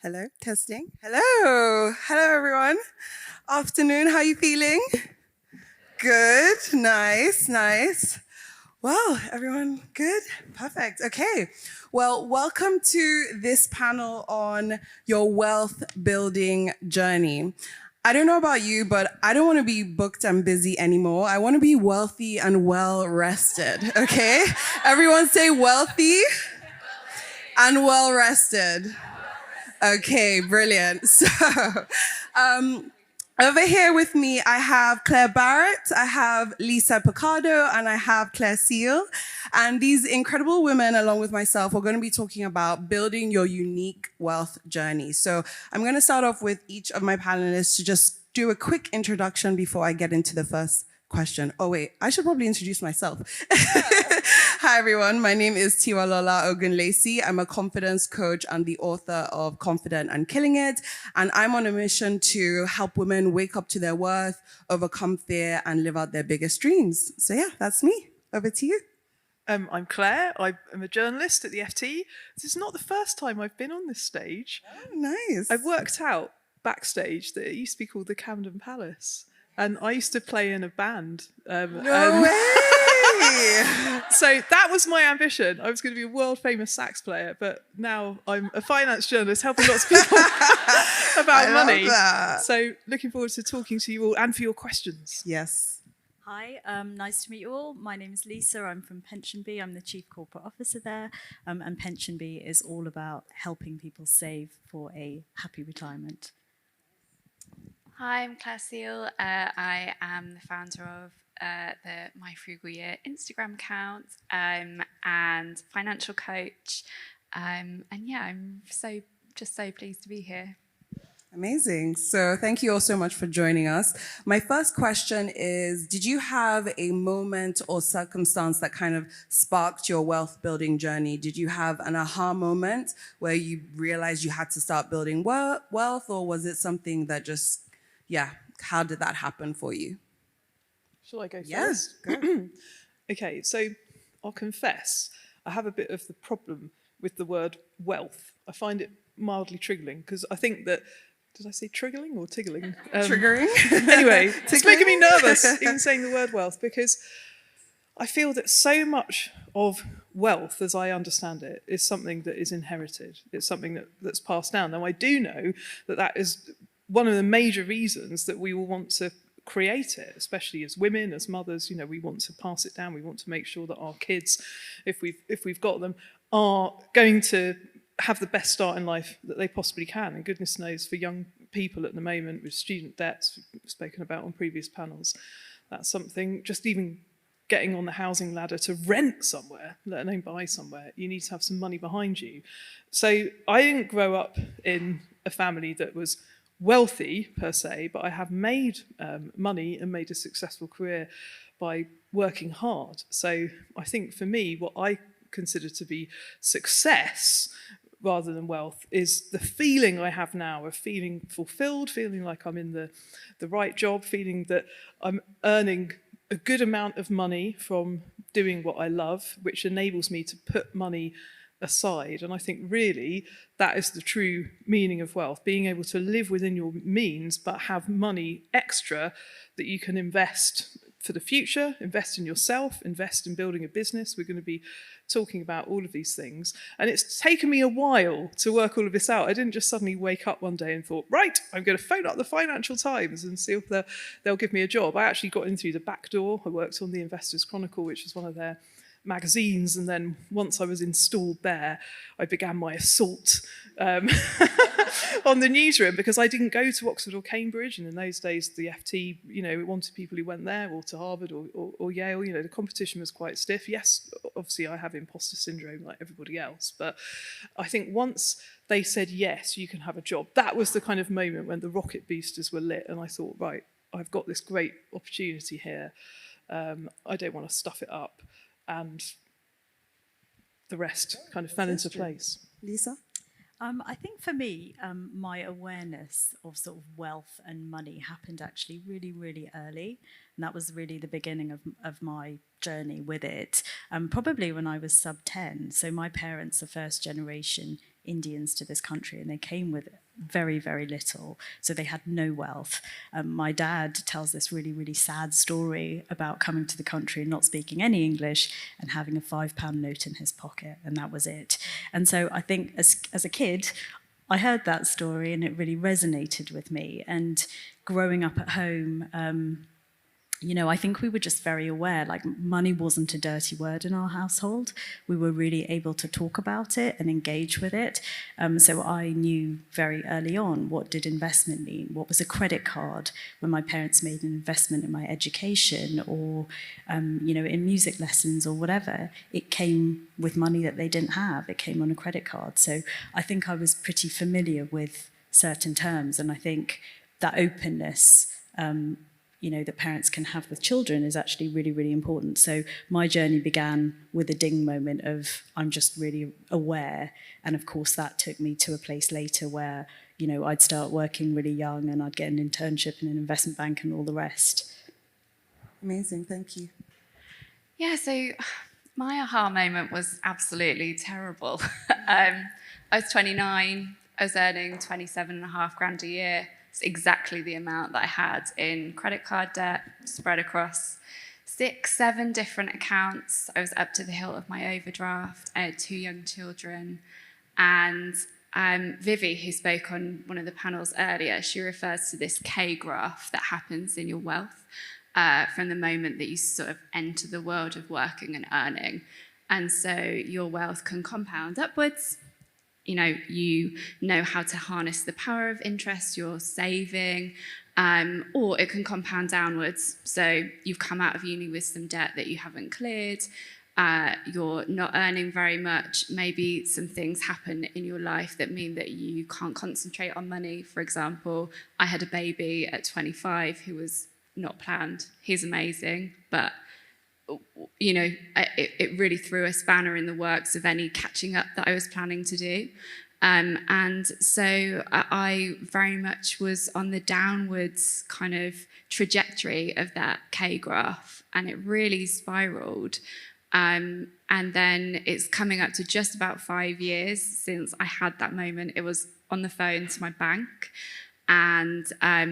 Hello, testing. Hello. Hello, everyone. Afternoon, how are you feeling? Good, nice. Well, everyone good? Perfect. Okay. Well, welcome to this panel on your wealth building journey. I don't know about you, but I don't want to be booked and busy anymore. I want to be wealthy and well rested, okay? Everyone say wealthy and well rested. Okay, brilliant. So, over here with me, I have Claire Barrett, I have Lisa Piccardo, and I have Claire Seal. And these incredible women, along with myself, are going to be talking about building your unique wealth journey. So I'm going to start off with each of my panelists to just do a quick introduction before I get into the first question. Oh, wait, I should probably introduce myself. Hi, everyone. My name is Tiwalola Ogunlesi. I'm a confidence coach and the author of Confident and Killing It. And I'm on a mission to help women wake up to their worth, overcome fear, and live out their biggest dreams. So yeah, that's me. Over to you. I'm Claire. I'm a journalist at the FT. This is not the first time I've been on this stage. Oh, nice. I've worked out backstage that it used to be called the Camden Palace. And I used to play in a band. No way! So that was my ambition. I was going to be a world famous sax player, but now I'm a finance journalist helping lots of people about money. Love that. So looking forward to talking to you all and for your questions. Yes. Hi, nice to meet you all. My name is Lisa. I'm from PensionBee. I'm the Chief Corporate Officer there. And PensionBee is all about helping people save for a happy retirement. Hi, I'm Claire Seal. I am the founder of the My Frugal Year Instagram account and financial coach. And yeah, I'm just so pleased to be here. Amazing. So thank you all so much for joining us. My first question is, did you have a moment or circumstance that kind of sparked your wealth building journey? Did you have an aha moment where you realized you had to start building wealth, or was it something that just, how did that happen for you? Shall I go first? Yes, go. Okay, so I'll confess, I have a bit of the problem with the word wealth. I find it mildly triggering because I think that, did I say triggering or tiggling? Triggering? Anyway, it's making me nervous even saying the word wealth because I feel that so much of wealth, as I understand it, is something that is inherited. It's something that's passed down. Now, I do know that is one of the major reasons that we will want to create it, especially as women, as mothers. We want to pass it down. We want to make sure that our kids, if we've got them, are going to have the best start in life that they possibly can. And goodness knows, for young people at the moment with student debts, we've spoken about on previous panels, that's something, just even getting on the housing ladder to rent somewhere, let alone buy somewhere, you need to have some money behind you. So I didn't grow up in a family that was wealthy per se, but I have made money and made a successful career by working hard. So I think for me, what I consider to be success rather than wealth is the feeling I have now of feeling fulfilled, feeling like I'm in the right job, feeling that I'm earning a good amount of money from doing what I love, which enables me to put money aside. And I think really that is the true meaning of wealth, being able to live within your means but have money extra that you can invest for the future, invest in yourself, invest in building a business. We're going to be talking about all of these things. And it's taken me a while to work all of this out. I didn't just suddenly wake up one day and thought, right, I'm going to phone up the Financial Times and see if they'll give me a job. I actually got in through the back door. I worked on the Investors Chronicle, which is one of their magazines, and then once I was installed there, I began my assault on the newsroom because I didn't go to Oxford or Cambridge, and in those days the FT, it wanted people who went there or to Harvard or Yale. The competition was quite stiff. Yes, obviously I have imposter syndrome like everybody else, but I think once they said yes, you can have a job, that was the kind of moment when the rocket boosters were lit, and I thought, right, I've got this great opportunity here. I don't want to stuff it up. And the rest kind of fell into place. Lisa? I think for me, my awareness of sort of wealth and money happened actually really, really early. And that was really the beginning of my journey with it. Probably when I was sub 10. So my parents are first generation Indians to this country, and they came with very, very little. So they had no wealth. My dad tells this really, really sad story about coming to the country and not speaking any English and having a £5 note in his pocket, and that was it. And so I think as a kid, I heard that story and it really resonated with me. And growing up at home, you know, I think we were just very aware, like money wasn't a dirty word in our household. We were really able to talk about it and engage with it. So I knew very early on, what did investment mean? What was a credit card when my parents made an investment in my education or, you know, in music lessons or whatever? It came with money that they didn't have. It came on a credit card. So I think I was pretty familiar with certain terms. And I think that openness, you know, that parents can have with children is actually really, really important. So my journey began with a ding moment of I'm just really aware. And of course, that took me to a place later where, you know, I'd start working really young and I'd get an internship in an investment bank and all the rest. Amazing, thank you. Yeah, so my aha moment was absolutely terrible. I was 29, I was earning 27.5 grand a year. Exactly the amount that I had in credit card debt spread across 6, 7 different accounts. I was up to the hilt of my overdraft. I had 2 young children. And Vivi, who spoke on one of the panels earlier, she refers to this K graph that happens in your wealth from the moment that you sort of enter the world of working and earning. And so your wealth can compound upwards. You know how to harness the power of interest, you're saving, or it can compound downwards. So you've come out of uni with some debt that you haven't cleared, you're not earning very much, maybe some things happen in your life that mean that you can't concentrate on money. For example, I had a baby at 25 who was not planned. He's amazing, but you know, it really threw a spanner in the works of any catching up that I was planning to do. And so I very much was on the downwards kind of trajectory of that K graph, and it really spiraled. And then it's coming up to just about 5 years since I had that moment. It was on the phone to my bank, and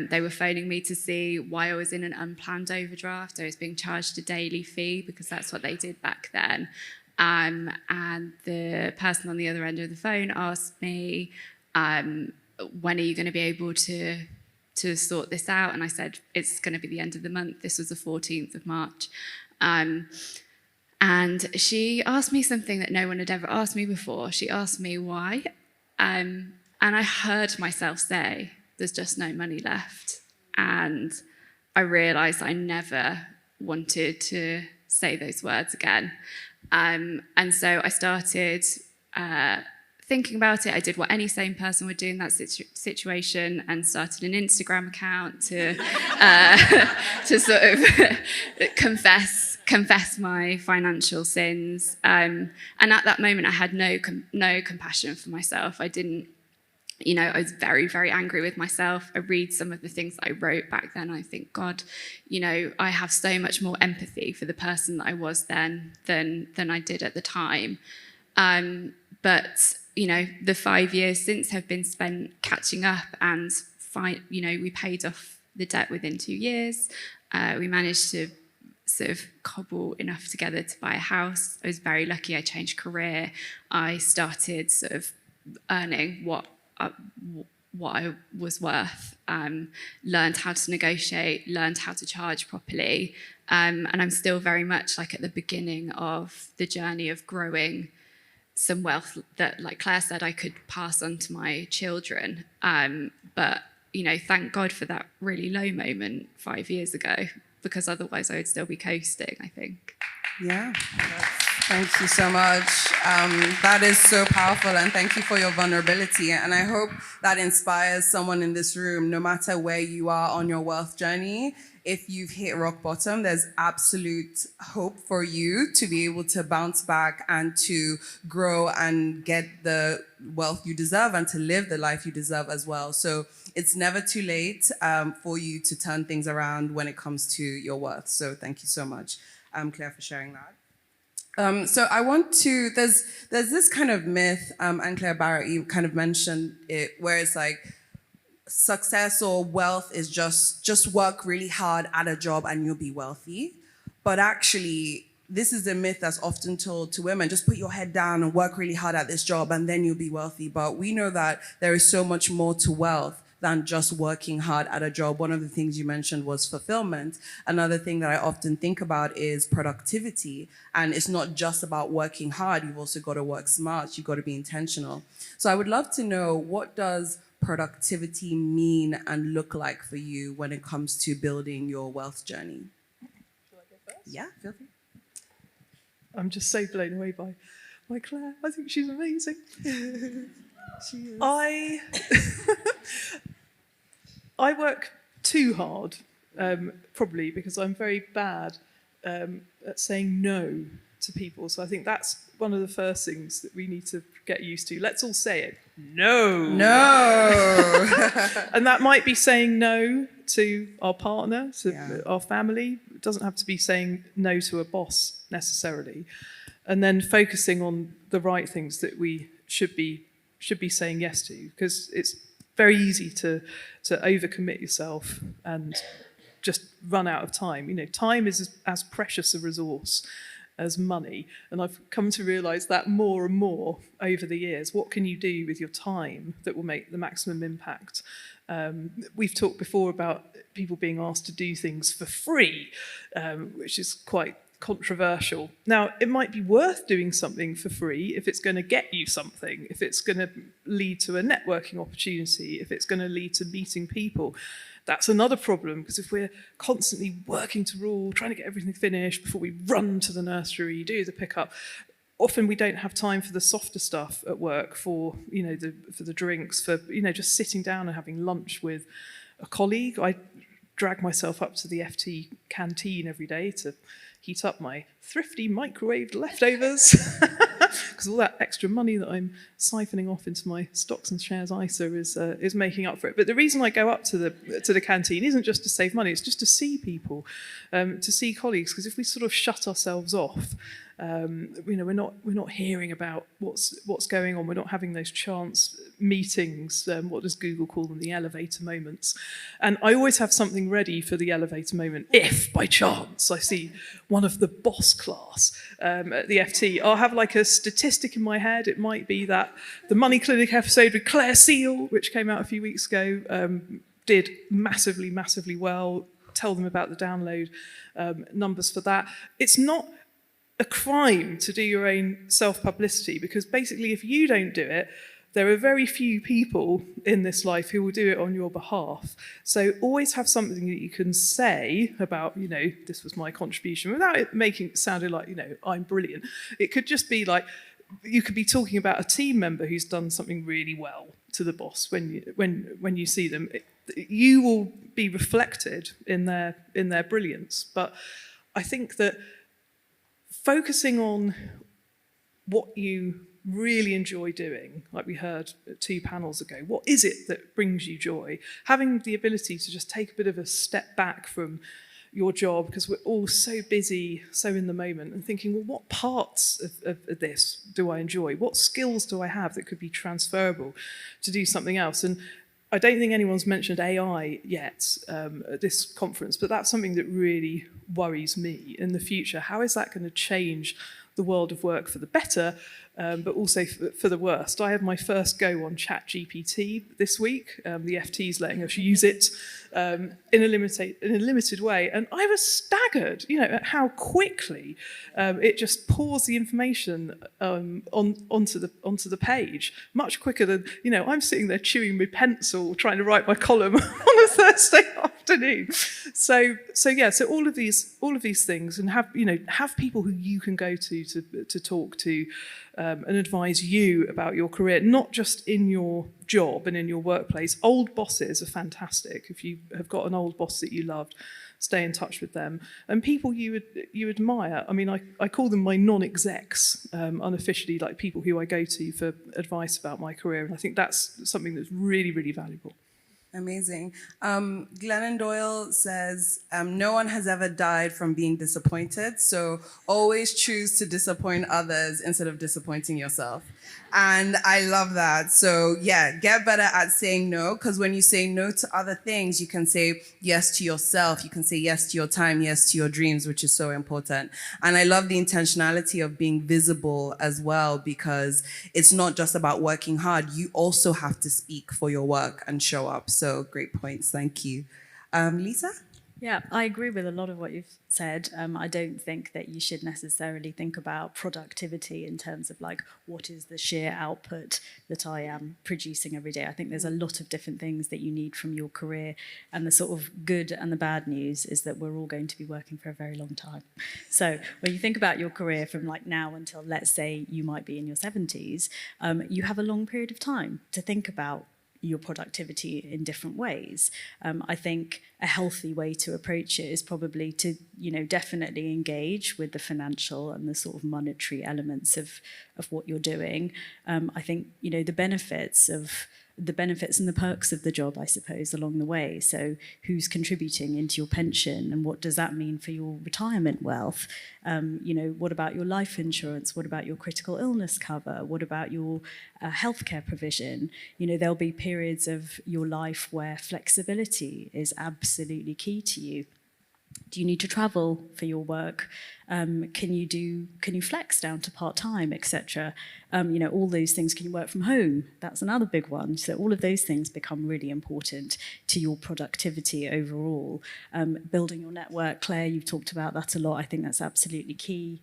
they were phoning me to see why I was in an unplanned overdraft. I was being charged a daily fee because that's what they did back then. And the person on the other end of the phone asked me, when are you going to be able to sort this out? And I said, it's going to be the end of the month. This was the 14th of March. And she asked me something that no one had ever asked me before. She asked me why. And I heard myself say, there's just no money left. And I realised I never wanted to say those words again. And so I started thinking about it. I did what any sane person would do in that situation and started an Instagram account to sort of confess my financial sins. And at that moment, I had no compassion for myself. I didn't. I was very, very angry with myself. I read some of the things that I wrote back then. I think, God, I have so much more empathy for the person that I was then than I did at the time. But the 5 years since have been spent catching up, and we paid off the debt within 2 years. We managed to sort of cobble enough together to buy a house. I was very lucky. I changed career. I started sort of earning what I was worth, learned how to negotiate, learned how to charge properly, and I'm still very much like at the beginning of the journey of growing some wealth that, like Claire said, I could pass on to my children. But thank God for that really low moment 5 years ago, because otherwise I would still be coasting, I think. Yeah. Thank you so much. That is so powerful, and thank you for your vulnerability. And I hope that inspires someone in this room, no matter where you are on your wealth journey. If you've hit rock bottom, there's absolute hope for you to be able to bounce back and to grow and get the wealth you deserve and to live the life you deserve as well. So it's never too late for you to turn things around when it comes to your worth. So thank you so much, Claire, for sharing that. So I want to, there's this kind of myth, and Claire Barrett, you kind of mentioned it, where it's like success or wealth is just work really hard at a job and you'll be wealthy. But actually, this is a myth that's often told to women, just put your head down and work really hard at this job and then you'll be wealthy. But we know that there is so much more to wealth than just working hard at a job. One of the things you mentioned was fulfillment. Another thing that I often think about is productivity. And it's not just about working hard, you've also got to work smart, you've got to be intentional. So I would love to know, what does productivity mean and look like for you when it comes to building your wealth journey? Shall I go first? Yeah, feel free. I'm just so blown away by Claire. I think she's amazing. She is. I work too hard, probably because I'm very bad at saying no to people. So I think that's one of the first things that we need to get used to. Let's all say it. No. No. And that might be saying no to our partner, to our family. It doesn't have to be saying no to a boss necessarily. And then focusing on the right things that we should be saying yes to, because it's very easy to overcommit yourself and just run out of time. You know, time is as precious a resource as money, and I've come to realise that more and more over the years. What can you do with your time that will make the maximum impact? We've talked before about people being asked to do things for free, which is quite controversial. Now, it might be worth doing something for free if it's going to get you something, if it's going to lead to a networking opportunity, if it's going to lead to meeting people. That's another problem, because if we're constantly working to rule, trying to get everything finished before we run to the nursery, do the pickup, often we don't have time for the softer stuff at work, for the drinks, for just sitting down and having lunch with a colleague. I drag myself up to the FT canteen every day to heat up my thrifty microwaved leftovers, because all that extra money that I'm siphoning off into my stocks and shares ISA is making up for it. But the reason I go up to the canteen isn't just to save money; it's just to see people, to see colleagues. Because if we sort of shut ourselves off, we're not hearing about what's going on. We're not having those chance meetings. What does Google call them? The elevator moments. And I always have something ready for the elevator moment. If by chance I see one of the boss class at the FT, I'll have like a statistic in my head. It might be that the Money Clinic episode with Claire Seal, which came out a few weeks ago, did massively, massively well. Tell them about the download numbers for that. It's not a crime to do your own self-publicity, because basically if you don't do it, there are very few people in this life who will do it on your behalf. So always have something that you can say about, this was my contribution, without it making it sound like, I'm brilliant. It could just be like, you could be talking about a team member who's done something really well to the boss when you see them. You will be reflected in their brilliance. But I think that focusing on what you really enjoy doing, like we heard 2 panels ago, what is it that brings you joy? Having the ability to just take a bit of a step back from your job, because we're all so busy, so in the moment, and thinking, well, what parts of this do I enjoy? What skills do I have that could be transferable to do something else? And I don't think anyone's mentioned AI yet at this conference, but that's something that really worries me in the future. How is that going to change the world of work for the better, but also for the worst? I had my first go on ChatGPT this week. The FT's letting us use it in a limited way, and I was staggered, at how quickly it just pours the information onto the page, much quicker than I'm sitting there chewing my pencil trying to write my column on a Thursday afternoon. So all of these things, and have people who you can go to talk to and advise you about your career, not just in your job and in your workplace. Old bosses are fantastic. If you have got an old boss that you loved, stay in touch with them. And people you admire. I mean, I call them my non-execs, unofficially, like people who I go to for advice about my career. And I think that's something that's really, really valuable. Amazing. Glennon Doyle says, no one has ever died from being disappointed, so always choose to disappoint others instead of disappointing yourself. And I love that. So yeah, get better at saying no, because when you say no to other things, you can say yes to yourself. You can say yes to your time, yes to your dreams, which is so important. And I love the intentionality of being visible as well, because it's not just about working hard. You also have to speak for your work and show up. So great points. Thank you. Lisa? Yeah, I agree with a lot of what you've said. I don't think that you should necessarily think about productivity in terms of like, what is the sheer output that I am producing every day. I think there's a lot of different things that you need from your career. And the sort of good and the bad news is that we're all going to be working for a very long time. So when you think about your career from like now until, let's say, you might be in your 70s, you have a long period of time to think about your productivity in different ways. I think a healthy way to approach it is probably to, definitely engage with the financial and the sort of monetary elements of what you're doing. I think, the benefits and the perks of the job, I suppose, along the way. So who's contributing into your pension and what does that mean for your retirement wealth? What about your life insurance? What about your critical illness cover? What about your healthcare provision? There'll be periods of your life where flexibility is absolutely key to you. Do you need to travel for your work? Can you flex down to part-time, etc.? All those things. Can you work from home? That's another big one. So all of those things become really important to your productivity overall. Building your network, Claire, you've talked about that a lot. I think that's absolutely key.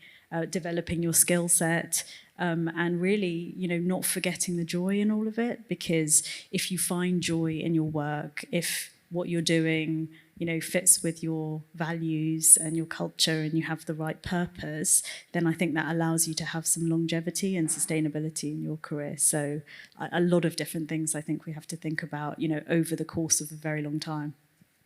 Developing your skill set, and really, not forgetting the joy in all of it, because if you find joy in your work, if what you're doing fits with your values and your culture and you have the right purpose, then I think that allows you to have some longevity and sustainability in your career. So a lot of different things I think we have to think about, over the course of a very long time.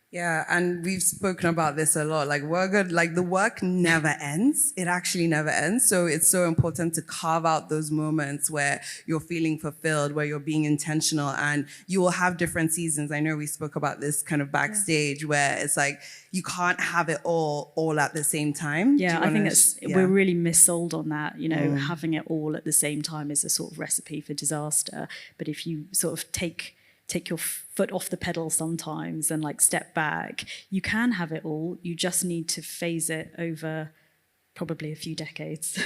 Yeah, and we've spoken about this a lot. Like, we're good. Like, the work never ends. It actually never ends. So it's so important to carve out those moments where you're feeling fulfilled, where you're being intentional, and you will have different seasons. I know we spoke about this kind of backstage, where it's like you can't have it all at the same time. Yeah, I think we're really missold on that. Having it all at the same time is a sort of recipe for disaster. But if you sort of take your foot off the pedal sometimes and like step back, you can have it all. You just need to phase it over probably a few decades.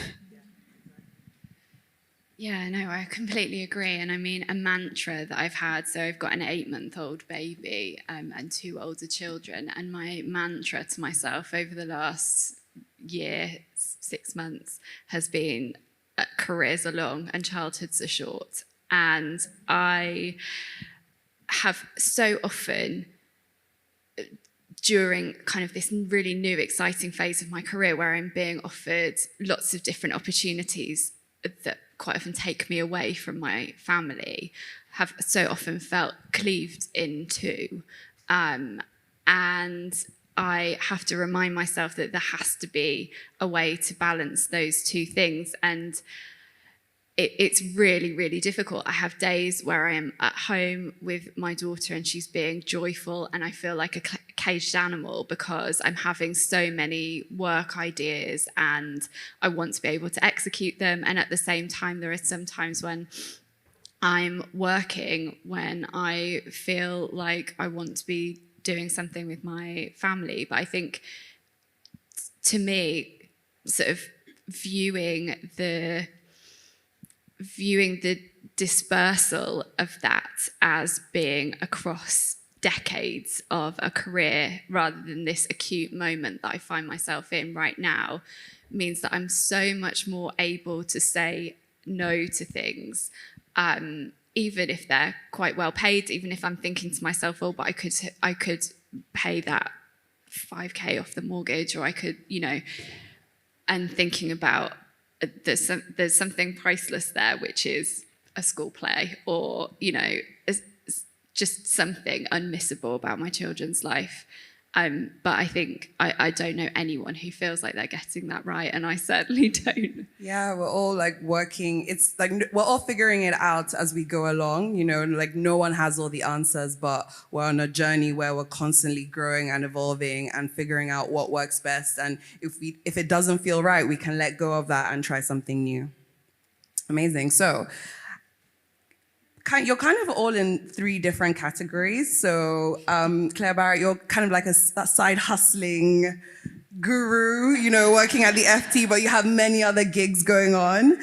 Yeah, no, I completely agree. And I mean, a mantra that I've had, so I've got an 8-month-old baby and 2 older children. And my mantra to myself over the last year, 6 months, has been careers are long and childhoods are short. And I have so often, during kind of this really new, exciting phase of my career where I'm being offered lots of different opportunities that quite often take me away from my family, have so often felt cleaved into. And I have to remind myself that there has to be a way to balance those two things. And it's really, really difficult. I have days where I am at home with my daughter and she's being joyful and I feel like a caged animal because I'm having so many work ideas and I want to be able to execute them. And at the same time, there are some times when I'm working when I feel like I want to be doing something with my family. But I think, to me, sort of viewing the dispersal of that as being across decades of a career rather than this acute moment that I find myself in right now means that I'm so much more able to say no to things, even if they're quite well paid, even if I'm thinking to myself, oh, but I could pay that 5k off the mortgage, or I could, and thinking about there's something priceless there, which is a school play, or just something unmissable about my children's life. But I think I don't know anyone who feels like they're getting that right, and I certainly don't. Yeah, we're all like working. It's like we're all figuring it out as we go along, you know, like no one has all the answers, but we're on a journey where we're constantly growing and evolving and figuring out what works best. And if it doesn't feel right, we can let go of that and try something new. Amazing. So you're kind of all in 3 different categories. So Claire Barrett, you're kind of like a side hustling guru, you know, working at the FT, but you have many other gigs going on.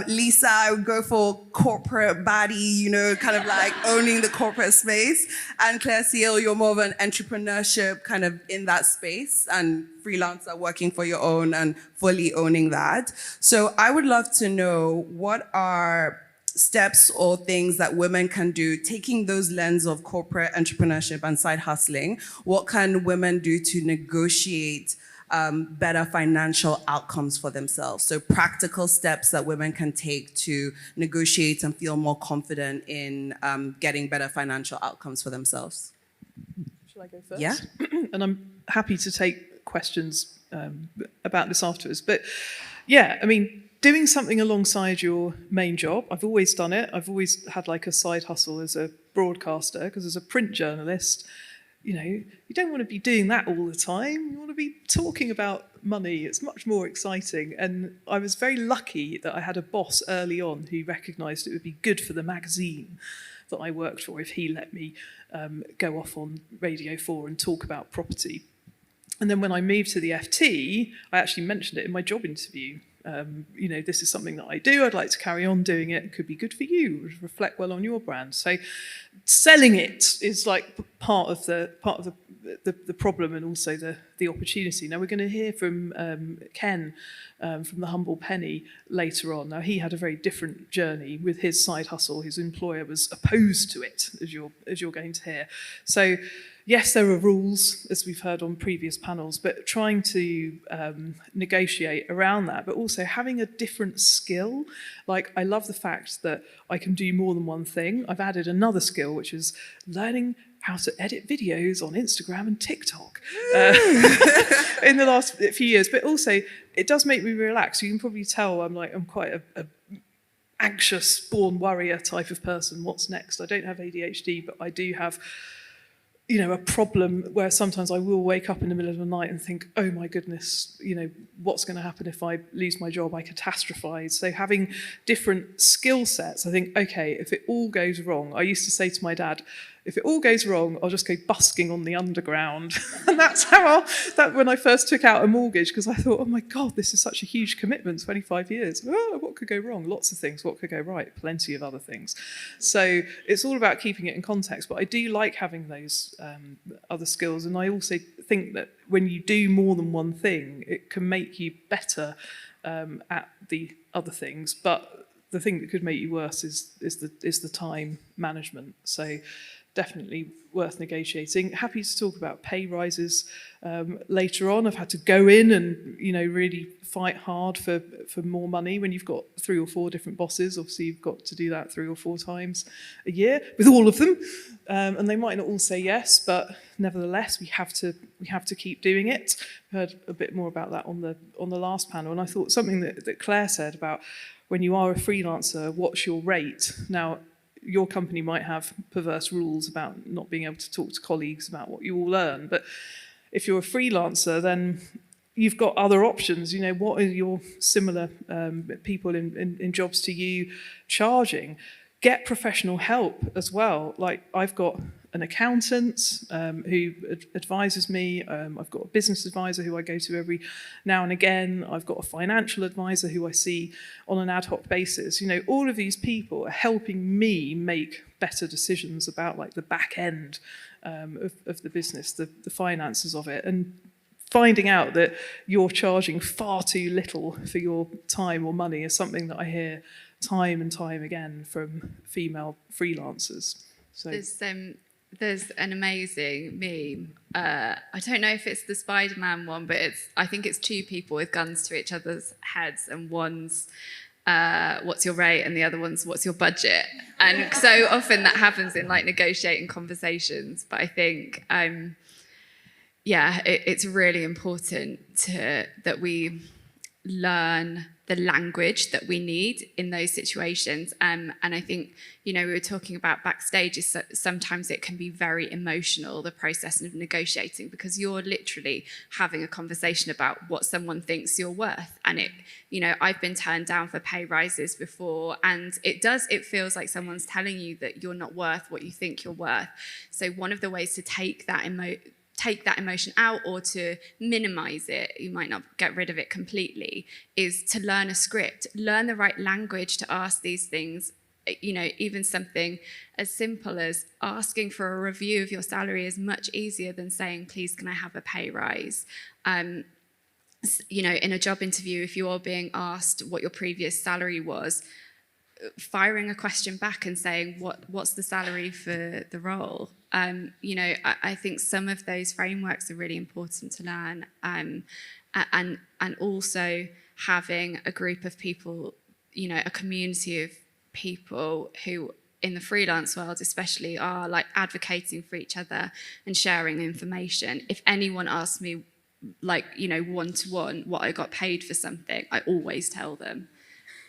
Lisa, I would go for corporate baddie, you know, kind of like owning the corporate space. And Claire Seal, you're more of an entrepreneurship kind of in that space and freelancer working for your own and fully owning that. So I would love to know, what are steps or things that women can do, taking those lens of corporate entrepreneurship and side hustling? What can women do to negotiate better financial outcomes for themselves? So practical steps that women can take to negotiate and feel more confident in getting better financial outcomes for themselves. Shall I go first? Yeah. And I'm happy to take questions about this afterwards. But yeah, I mean, doing something alongside your main job, I've always done it. I've always had like a side hustle as a broadcaster, because as a print journalist, you know, you don't want to be doing that all the time. You want to be talking about money. It's much more exciting. And I was very lucky that I had a boss early on who recognised it would be good for the magazine that I worked for if he let me go off on Radio 4 and talk about property. And then when I moved to the FT, I actually mentioned it in my job interview. You know, this is something that I do. I'd like to carry on doing it. It could be good for you. It would reflect well on your brand. So, selling it is like part of the problem and also the opportunity. Now we're going to hear from Ken from the Humble Penny later on. Now he had a very different journey with his side hustle. His employer was opposed to it, as you're going to hear. So, yes, there are rules, as we've heard on previous panels, but trying to negotiate around that, but also having a different skill. Like, I love the fact that I can do more than one thing. I've added another skill, which is learning how to edit videos on Instagram and TikTok in the last few years. But also, it does make me relax. You can probably tell I'm quite a anxious, born warrior type of person. What's next? I don't have ADHD, but I do have, you know, a problem where sometimes I will wake up in the middle of the night and think, oh my goodness, you know, what's going to happen if I lose my job? I catastrophize. So having different skill sets, I think, okay, if it all goes wrong, I used to say to my dad, if it all goes wrong, I'll just go busking on the underground. And that's how when I first took out a mortgage, because I thought, oh my God, this is such a huge commitment, 25 years. Oh, what could go wrong? Lots of things. What could go right? Plenty of other things. So it's all about keeping it in context. But I do like having those other skills. And I also think that when you do more than one thing, it can make you better at the other things. But the thing that could make you worse is the time management. So definitely worth negotiating. Happy to talk about pay rises later on. I've had to go in and, you know, really fight hard for more money when you've got 3 or 4 different bosses. Obviously, you've got to do that 3 or 4 times a year with all of them, and they might not all say yes, but nevertheless, we have to keep doing it. We heard a bit more about that on the last panel, and I thought something that Claire said about when you are a freelancer, what's your rate? Now, your company might have perverse rules about not being able to talk to colleagues about what you all earn, but if you're a freelancer, then you've got other options. You know, what are your similar people in jobs to you charging? Get professional help as well. Like, I've got an accountant who advises me. I've got a business advisor who I go to every now and again. I've got a financial advisor who I see on an ad hoc basis. You know, all of these people are helping me make better decisions about like the back end of the business, the finances of it, and finding out that you're charging far too little for your time or money is something that I hear time and time again from female freelancers. So there's an amazing meme. I don't know if it's the Spider-Man one, but I think it's 2 people with guns to each other's heads, and one's what's your rate, and the other one's what's your budget. And so often that happens in like negotiating conversations. But I think it's really important that we learn the language that we need in those situations. And I think, we were talking about backstage, is sometimes it can be very emotional, the process of negotiating, because you're literally having a conversation about what someone thinks you're worth. And I've been turned down for pay rises before, and it feels like someone's telling you that you're not worth what you think you're worth. So one of the ways to take that emotion out, or to minimize it, you might not get rid of it completely, is to learn a script, learn the right language to ask these things. Even something as simple as asking for a review of your salary is much easier than saying, please, can I have a pay rise? In a job interview, if you are being asked what your previous salary was, firing a question back and saying, what's the salary for the role? I think some of those frameworks are really important to learn, and also having a group of people, a community of people who in the freelance world especially are like advocating for each other and sharing information. If anyone asks me, like, one-to-one what I got paid for something, I always tell them.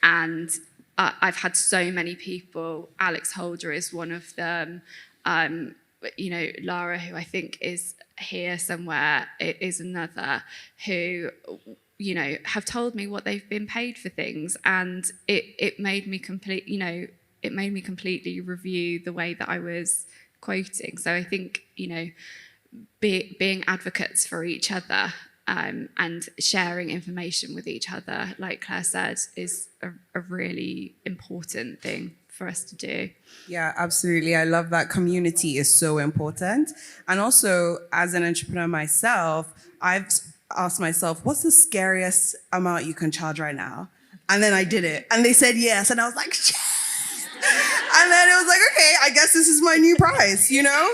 And I've had so many people, Alex Holder is one of them, Lara, who I think is here somewhere, is another, who, have told me what they've been paid for things, and it made me completely review the way that I was quoting. So I think, being advocates for each other, and sharing information with each other, like Claire said, is a really important thing for us to do. Yeah, absolutely. I love that. Community is so important. And also, as an entrepreneur myself, I've asked myself, what's the scariest amount you can charge right now? And then I did it. And they said yes. And I was like, yes! And then it was like, okay, I guess this is my new price,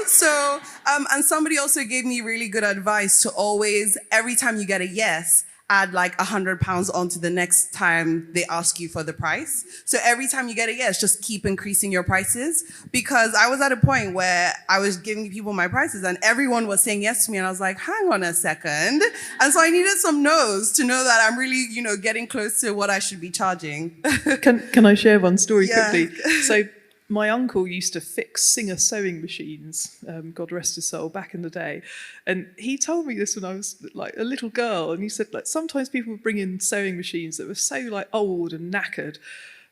So, and somebody also gave me really good advice to always, every time you get a yes, add like £100 onto the next time they ask you for the price. So every time you get a yes, just keep increasing your prices. Because I was at a point where I was giving people my prices and everyone was saying yes to me. And I was like, hang on a second. And so I needed some no's to know that I'm really, getting close to what I should be charging. Can I share one story quickly? So my uncle used to fix Singer sewing machines, God rest his soul, back in the day. And he told me this when I was like a little girl. And he said, like, sometimes people would bring in sewing machines that were so like old and knackered.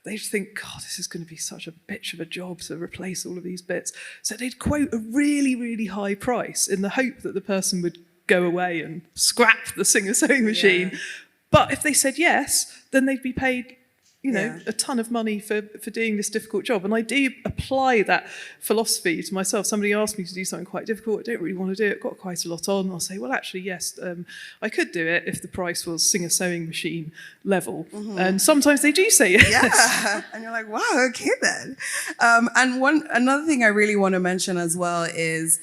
They'd think, God, this is going to be such a bitch of a job to replace all of these bits. So they'd quote a really, really high price in the hope that the person would go away and scrap the Singer sewing machine. Yeah. But if they said yes, then they'd be paid a ton of money for doing this difficult job. And I do apply that philosophy to myself. Somebody asked me to do something quite difficult. I don't really want to do it. Got quite a lot on. I'll say, well, actually, yes, I could do it if the price was Singer sewing machine level. Mm-hmm. And sometimes they do say yes. Yeah. And you're like, wow, okay then. And another thing I really want to mention as well is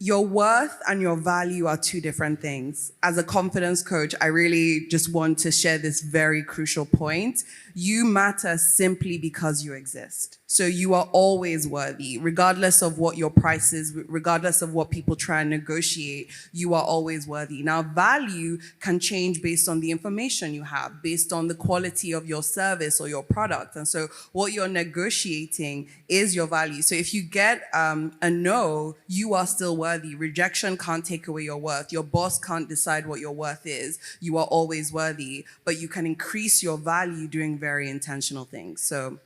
your worth and your value are two different things. As a confidence coach, I really just want to share this very crucial point. You matter simply because you exist. So you are always worthy, regardless of what your price is, regardless of what people try and negotiate, you are always worthy. Now, value can change based on the information you have, based on the quality of your service or your product. And so what you're negotiating is your value. So if you get a no, you are still worthy. Rejection can't take away your worth. Your boss can't decide what your worth is. You are always worthy, but you can increase your value doing very intentional things. So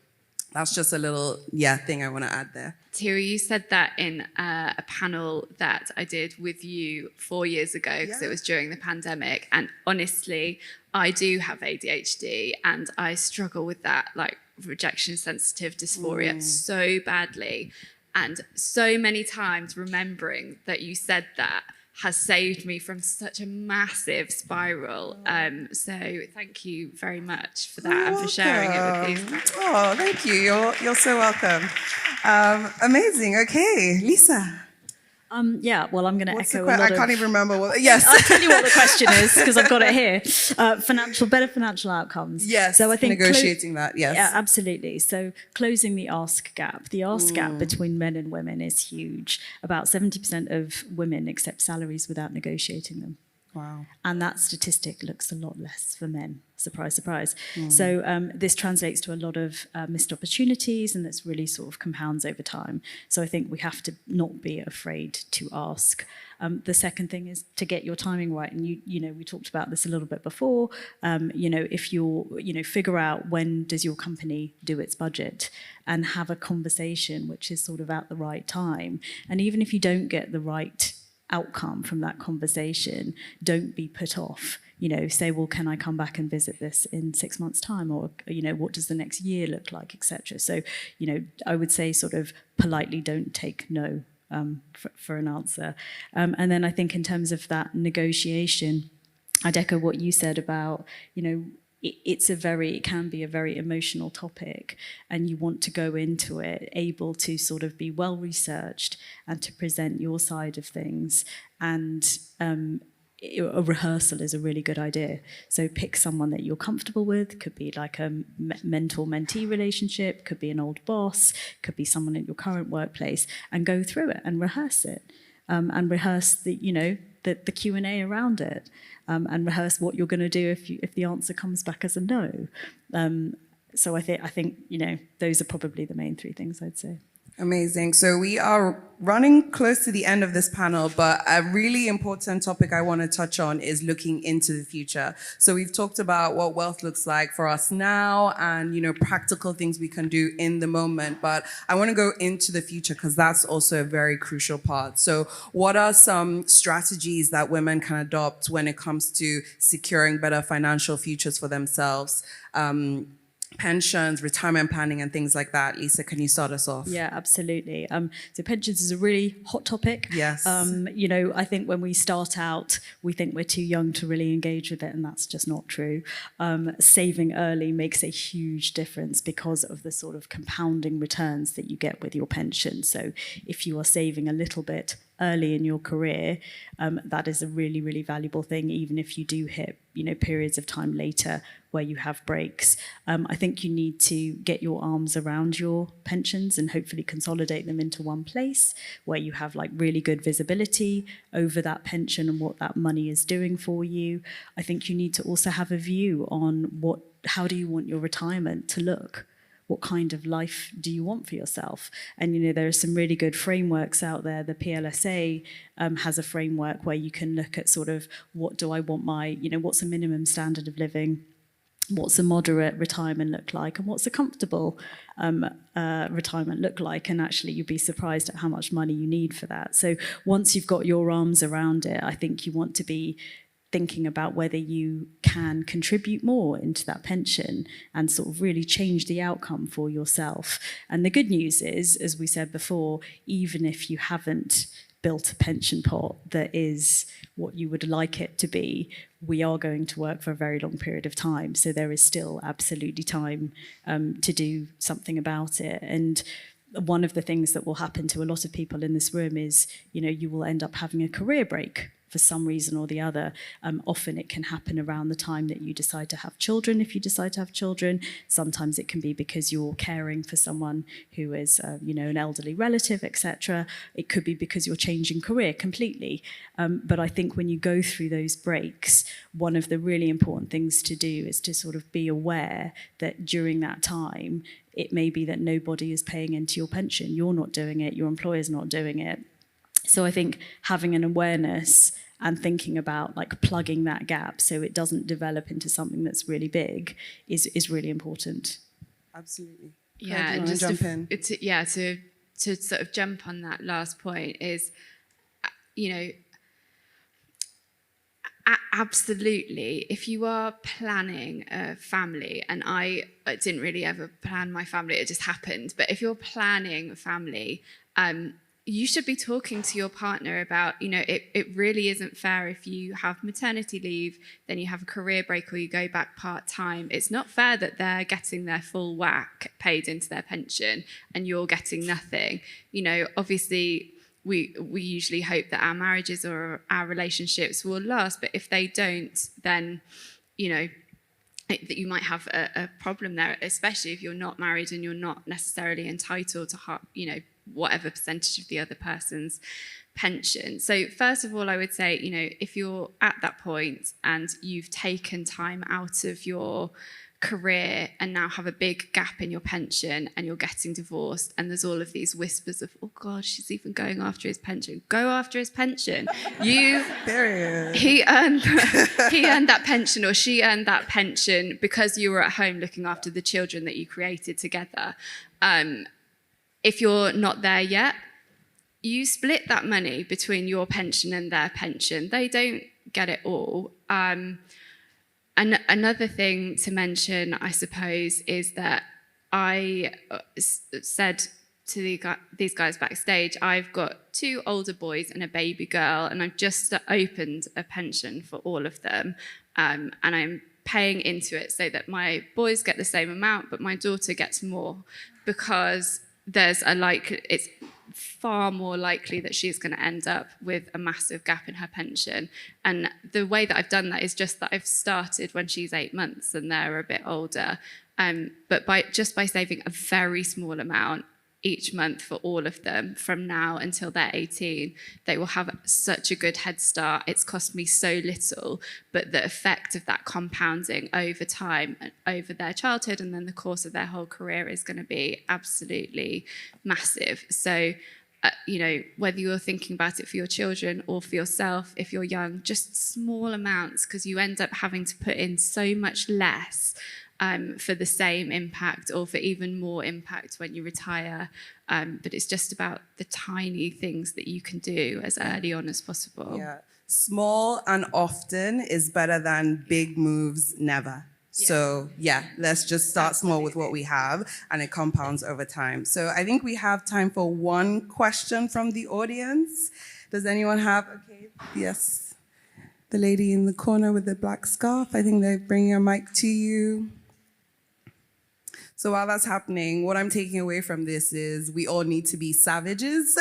that's just a little, thing I want to add there. Tira, you said that in a panel that I did with you 4 years ago, because it was during the pandemic. And honestly, I do have ADHD and I struggle with that, like rejection sensitive dysphoria so badly. And so many times remembering that you said that has saved me from such a massive spiral. So thank you very much for that and for sharing it with me. Oh, thank you. You're so welcome. Amazing. Okay, Lisa. Yeah, well, I'm going to echo a lot I can't even remember what. Yes. I'll tell you what the question is because I've got it here. Better financial outcomes. Yes. So I think negotiating that. Yes. Yeah, absolutely. So closing the ask gap. The ask gap between men and women is huge. About 70% of women accept salaries without negotiating them. Wow. And that statistic looks a lot less for men. Surprise, surprise. So this translates to a lot of missed opportunities, and that's really sort of compounds over time. So I think we have to not be afraid to ask. The second thing is to get your timing right. And you know, we talked about this a little bit before. You know, if you're, figure out when does your company do its budget, and have a conversation which is sort of at the right time. And even if you don't get the right outcome from that conversation, don't be put off. Say, well, can I come back and visit this in 6 months' time? Or, what does the next year look like, etc. So, I would say sort of politely don't take no for an answer. And then I think in terms of that negotiation, I'd echo what you said about, it can be a very emotional topic, and you want to go into it able to sort of be well researched and to present your side of things. And a rehearsal is a really good idea. So pick someone that you're comfortable with. Could be like a mentor-mentee relationship, could be an old boss, could be someone at your current workplace, and go through it and rehearse it. And rehearse the Q&A around it, and rehearse what you're going to do if the answer comes back as a no. So I think those are probably the main three things I'd say. Amazing. So we are running close to the end of this panel, but a really important topic I want to touch on is looking into the future. So we've talked about what wealth looks like for us now and, practical things we can do in the moment. But I want to go into the future because that's also a very crucial part. So what are some strategies that women can adopt when it comes to securing better financial futures for themselves? Pensions, retirement planning, and things like that. Lisa, can you start us off? Yeah, absolutely. So pensions is a really hot topic. Yes. I think when we start out, we think we're too young to really engage with it, and that's just not true. Saving early makes a huge difference because of the sort of compounding returns that you get with your pension. So if you are saving a little bit early in your career, that is a really, really valuable thing, even if you do hit, periods of time later where you have breaks. I think you need to get your arms around your pensions and hopefully consolidate them into one place where you have like really good visibility over that pension and what that money is doing for you. I think you need to also have a view on how do you want your retirement to look? What kind of life do you want for yourself? And, there are some really good frameworks out there. The PLSA has a framework where you can look at sort of what do I want what's a minimum standard of living? What's a moderate retirement look like, and what's a comfortable retirement look like? And actually, you'd be surprised at how much money you need for that. So once you've got your arms around it, I think you want to be thinking about whether you can contribute more into that pension and sort of really change the outcome for yourself. And the good news is, as we said before, even if you haven't built a pension pot that is what you would like it to be, we are going to work for a very long period of time. So there is still absolutely time to do something about it. And one of the things that will happen to a lot of people in this room is, you will end up having a career break for some reason or the other. Often it can happen around the time that you decide to have children, if you decide to have children. Sometimes it can be because you're caring for someone who is, an elderly relative, etc. It could be because you're changing career completely. But I think when you go through those breaks, one of the really important things to do is to sort of be aware that during that time, it may be that nobody is paying into your pension. You're not doing it, your employer's not doing it. So I think having an awareness and thinking about like plugging that gap so it doesn't develop into something that's really big is really important. Absolutely. Yeah, and just to sort of jump on that last point is, absolutely, if you are planning a family, and I didn't really ever plan my family, it just happened, but if you're planning a family, you should be talking to your partner about, it really isn't fair if you have maternity leave, then you have a career break or you go back part-time. It's not fair that they're getting their full whack paid into their pension and you're getting nothing. Obviously, we usually hope that our marriages or our relationships will last. But if they don't, then, that you might have a problem there, especially if you're not married and you're not necessarily entitled to, whatever percentage of the other person's pension. So first of all, I would say, if you're at that point and you've taken time out of your career and now have a big gap in your pension and you're getting divorced and there's all of these whispers of, oh God, she's even going after his pension. Go after his pension. He earned that pension, or she earned that pension because you were at home looking after the children that you created together. If you're not there yet, you split that money between your pension and their pension. They don't get it all. And another thing to mention, I suppose, is that I said to these guys backstage, I've got 2 older boys and a baby girl, and I've just opened a pension for all of them, and I'm paying into it so that my boys get the same amount, but my daughter gets more, because it's far more likely that she's going to end up with a massive gap in her pension. And the way that I've done that is just that I've started when she's 8 months and they're a bit older. But by saving a very small amount each month for all of them from now until they're 18, they will have such a good head start. It's cost me so little, but the effect of that compounding over time, over their childhood and then the course of their whole career, is going to be absolutely massive. So, whether you're thinking about it for your children or for yourself, if you're young, just small amounts, because you end up having to put in so much less for the same impact, or for even more impact when you retire. But it's just about the tiny things that you can do as early on as possible. Yeah. Small and often is better than big moves never. Yeah. So let's just start small with what we have, and it compounds over time. So I think we have time for one question from the audience. Does anyone have? Okay, yes. The lady in the corner with the black scarf, I think they're bringing a mic to you. So while that's happening, what I'm taking away from this is we all need to be savages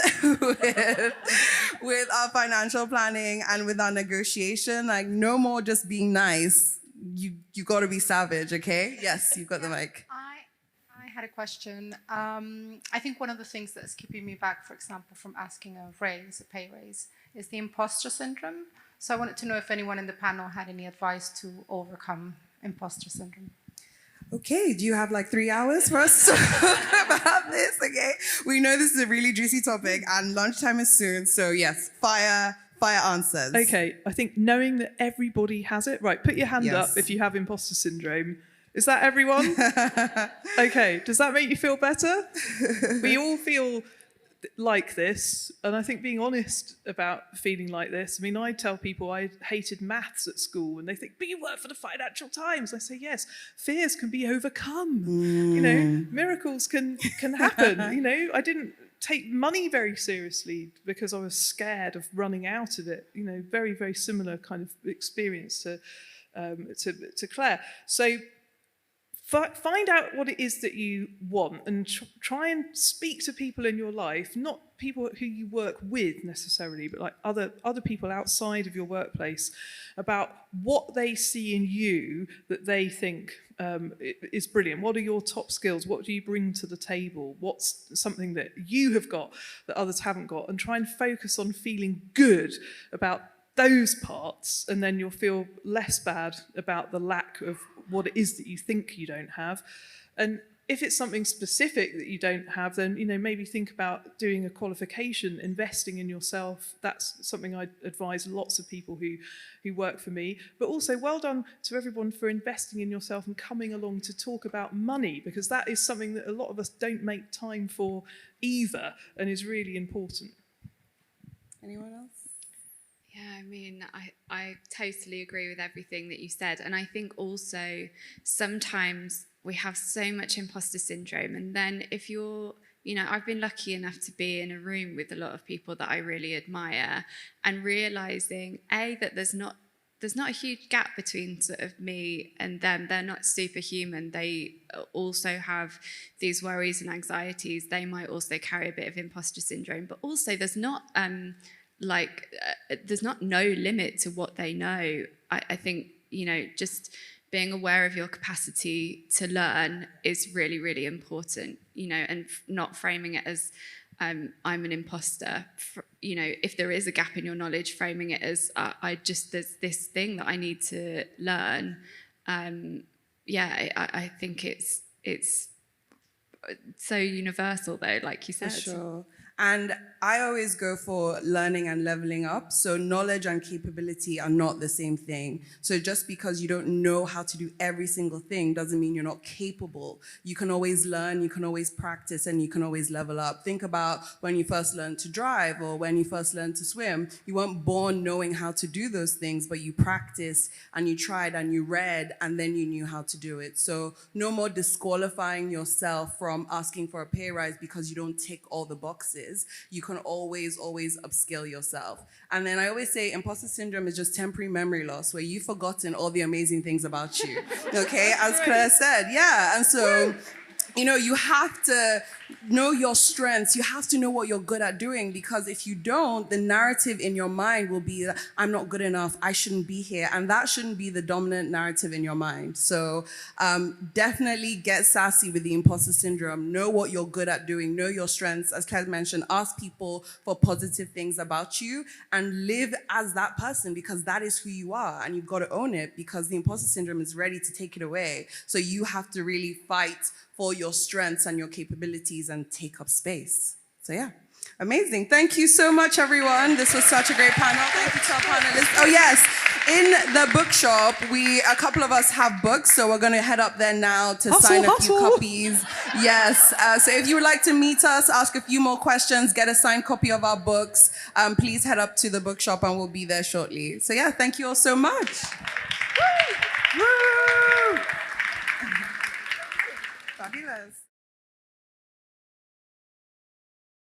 with our financial planning and with our negotiation. Like, no more just being nice. You got to be savage, okay? Yes, you've got the mic. I had a question. I think one of the things that's keeping me back, for example, from asking a pay raise, is the imposter syndrome. So I wanted to know if anyone in the panel had any advice to overcome imposter syndrome. Okay, do you have like 3 hours for us to talk about this? Okay, we know this is a really juicy topic and lunchtime is soon, so yes, fire answers. Okay, I think knowing that everybody has it, right, put your hand up if you have imposter syndrome. Is that everyone? Okay, does that make you feel better? We all feel like this, and I think being honest about feeling like this. I mean, I tell people I hated maths at school, and they think, but you work for the Financial Times. I say, yes, fears can be overcome. Miracles can happen. I didn't take money very seriously because I was scared of running out of it. Very, very similar kind of experience to Claire. So find out what it is that you want, and try and speak to people in your life, not people who you work with necessarily, but like other people outside of your workplace, about what they see in you that they think is brilliant. What are your top skills? What do you bring to the table? What's something that you have got that others haven't got? And try and focus on feeling good about those parts, and then you'll feel less bad about the lack of what it is that you think you don't have. And if it's something specific that you don't have, then maybe think about doing a qualification, investing in yourself. That's something I advise lots of people who work for me. But also, well done to everyone for investing in yourself and coming along to talk about money, because that is something that a lot of us don't make time for either, and is really important. Anyone else? Yeah, I mean, I totally agree with everything that you said. And I think also sometimes we have so much imposter syndrome. And then if you're, I've been lucky enough to be in a room with a lot of people that I really admire, and realizing, A, that there's there's not a huge gap between sort of me and them. They're not superhuman. They also have these worries and anxieties. They might also carry a bit of imposter syndrome, but also there's not there's not no limit to what they know. I think, you know, just being aware of your capacity to learn is really, really important, you know, and not framing it as I'm an imposter. You know, if there is a gap in your knowledge, framing it as there's this thing that I need to learn. I think it's so universal though, like you said. For sure. And I always go for learning and leveling up. So knowledge and capability are not the same thing. So just because you don't know how to do every single thing doesn't mean you're not capable. You can always learn, you can always practice, and you can always level up. Think about when you first learned to drive or when you first learned to swim. You weren't born knowing how to do those things, but you practiced and you tried and you read and then you knew how to do it. So no more disqualifying yourself from asking for a pay rise because you don't tick all the boxes. You can always upskill yourself. And then I always say imposter syndrome is just temporary memory loss where you've forgotten all the amazing things about you, okay? As Claire said, yeah. And so, you know, you have to know your strengths. You have to know what you're good at doing, because if you don't, the narrative in your mind will be, I'm not good enough, I shouldn't be here. And that shouldn't be the dominant narrative in your mind. So definitely get sassy with the imposter syndrome. Know what you're good at doing. Know your strengths. As Claire mentioned, ask people for positive things about you and live as that person, because that is who you are. And you've got to own it, because the imposter syndrome is ready to take it away. So you have to really fight for your strengths and your capabilities and take up space. So yeah, amazing. Thank you so much, everyone. This was such a great panel. Thank you to our panelists. Oh yes, in the bookshop, a couple of us have books, so we're going to head up there now to sign a few copies. Yes, so if you would like to meet us, ask a few more questions, get a signed copy of our books, please head up to the bookshop and we'll be there shortly. So yeah, thank you all so much. Woo! Woo! Fabulous.